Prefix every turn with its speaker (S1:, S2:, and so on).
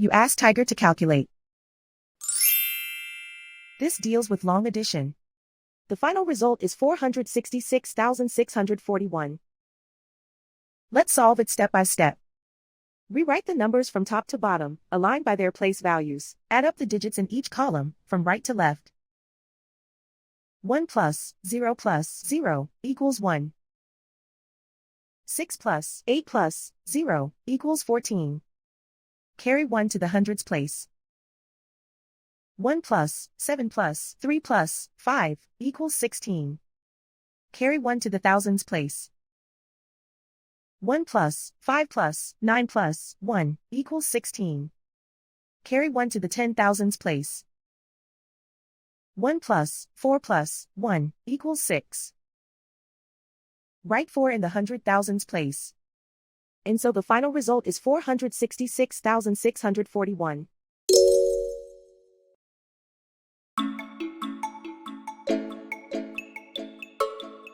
S1: You ask Tiger to calculate. This deals with long addition. The final result is 466,641. Let's solve it step by step. Rewrite the numbers from top to bottom, aligned by their place values. Add up the digits in each column, from right to left. 1 plus 0 plus 0 equals 1. 6 plus 8 plus 0 equals 14. Carry 1 to the hundreds place. 1 plus 7 plus 3 plus 5 equals 16. Carry 1 to the thousands place. 1 plus 5 plus 9 plus 1 equals 16. Carry 1 to the 10,000s place. 1 plus 4 plus 1 equals 6. Write 4 in the 100,000s place. And so the final result is 466,641.